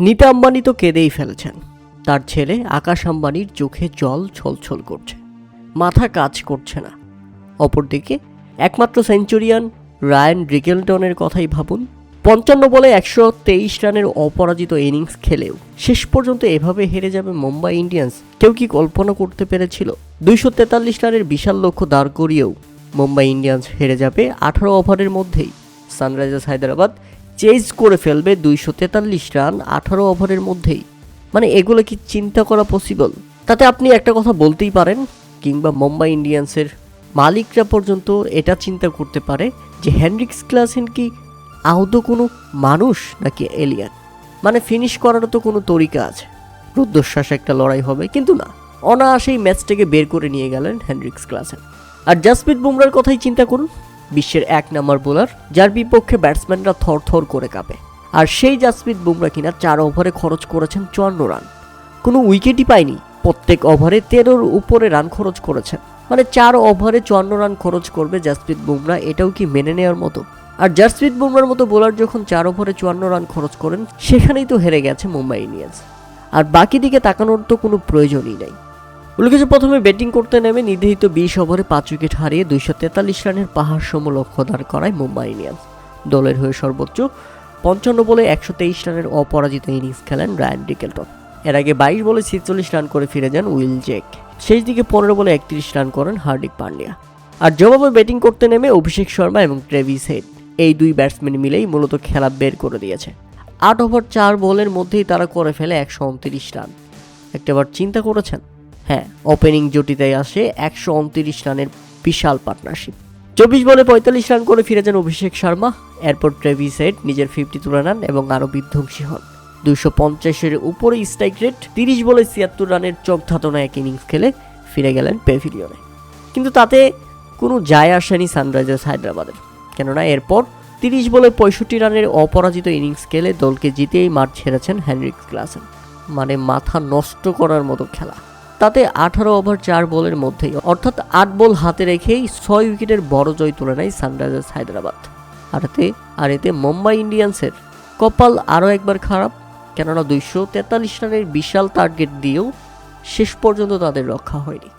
নীতা আম্বানি তো কেঁদেই ফেলেছেন। তার ছেলে আকাশ আম্বানির চোখে জল ছলছল করছে, মাথা কাজ করছে না। অপরদিকে একমাত্র সেঞ্চুরিয়ান রায়ান রিকেলটনের কথাই ভাবুন। 55 বলে 123 রানের অপরাজিত ইনিংস খেলেও শেষ পর্যন্ত এভাবে হেরে যাবে মুম্বাই ইন্ডিয়ান্স কেউ কি কল্পনা করতে পেরেছিল? 243 রানের বিশাল লক্ষ্য দাঁড় করিয়েও মুম্বাই ইন্ডিয়ান্স হেরে যাবে 18 ওভারের মধ্যেই। সানরাইজার্স হায়দ্রাবাদ চেজ করে ফেলবে 243 রান 18 ওভারের মধ্যেই। মানে এগুলো কি চিন্তা করা পসিবল? তাতে আপনি একটা কথা বলতেই পারেন, কিংবা মুম্বাই ইন্ডিয়ান্সের মালিকরা পর্যন্ত এটা চিন্তা করতে পারে যে হেনরিক্স ক্লাসেন কি আদৌ কোনো মানুষ নাকি এলিয়ান? মানে ফিনিশ করারও তো কোনো তরিকা আছে। রুদ্ধশ্বাস একটা লড়াই হবে, কিন্তু না, অনায়াসেই ম্যাচটাকে বের করে নিয়ে গেলেন হেনরিক্স ক্লাসেন। আর জাসপ্রীত বুমরার কথাই চিন্তা করুন, বিশ্বের 1 নম্বর বোলার, যার বিপক্ষে ব্যাটসম্যানরা থরথর করে কাঁপে। আর সেই জাসপ্রীত বুমরা কিনা 4 ওভারে খরচ করেছেন 54 রান, কোনো উইকেটই পায়নি। প্রত্যেক ওভারে 13-র উপরে রান খরচ করেছেন। মানে 4 ওভারে 54 রান খরচ করবে জাসপ্রীত বুমরা, এটাও কি মেনে নেওয়ার মতো? আর জাসপ্রীত বুমরার মতো বোলার যখন 4 ওভারে 54 রান খরচ করেন, সেখানেই তো হেরে গেছে মুম্বাই ইন্ডিয়ান্স। আর বাকি দিকে তাকানোর তো কোনো প্রয়োজনই নাই। উল্লেখ্য, প্রথমে ব্যাটিং করতে নেমে নির্ধারিত 20 ওভারে 5 উইকেট হারিয়ে 243 রানের পাহাড় সম লক্ষ্য দাঁড় করায় মুম্বাই ইন্ডিয়ান্স। দলের হয়ে সর্বোচ্চ 55 বলে 123 রানের অপরাজিত ইনিংস খেলেন রায়ান রিকেলটন। এর আগে 22 বলে 46 রান করে ফিরে যান উইল জ্যাক। শেষ দিকে 15 বলে 31 রান করেন হার্দিক পান্ডিয়া। আর জবাবে ব্যাটিং করতে নেমে অভিষেক শর্মা এবং ট্রেভিস হেড, এই 2 ব্যাটসম্যান মিলেই মূলত খেলা বের করে দিয়েছে। 8 ওভার 4 বলের মধ্যেই তারা করে ফেলে 129 রান। একটাবার চিন্তা করেছেন? হ্যাঁ, ওপেনিং জুটিতেই আসে 129 রানের বিশাল পার্টনারশিপ। 24 বলে 45 রান করে ফিরে যান অভিষেক শর্মা। এরপর ট্রেভিস হেড নিজের 50 তুলে নেন এবং আরও বিধ্বংসী হন। 250-এর উপরে স্ট্রাইক রেট, 30 বলে 76 রানের চোখধাঁধানো এক ইনিংস খেলে ফিরে গেলেন প্যাভিলিয়নে। কিন্তু তাতে কোনো যায় আসেনি সানরাইজার্স হায়দ্রাবাদের, কেননা এরপর 30 বলে 65 রানের অপরাজিত ইনিংস খেলে দলকে জিতেই মাঠ ছেড়েছেন হেনরিক্স ক্লাসেন। মানে মাথা নষ্ট করার মতো খেলা। তাতে 18 ওভার 4 বলের মধ্যেই, অর্থাৎ 8 বল হাতে রেখেই 6 উইকেটের বড় জয় তুলে নেয় সানরাইজার্স হায়দ্রাবাদ। আর এতে মুম্বাই ইন্ডিয়ান্সের কপাল আরও একবার খারাপ, কেননা 243 রানের বিশাল টার্গেট দিয়েও শেষ পর্যন্ত তাদের রক্ষা হয়নি।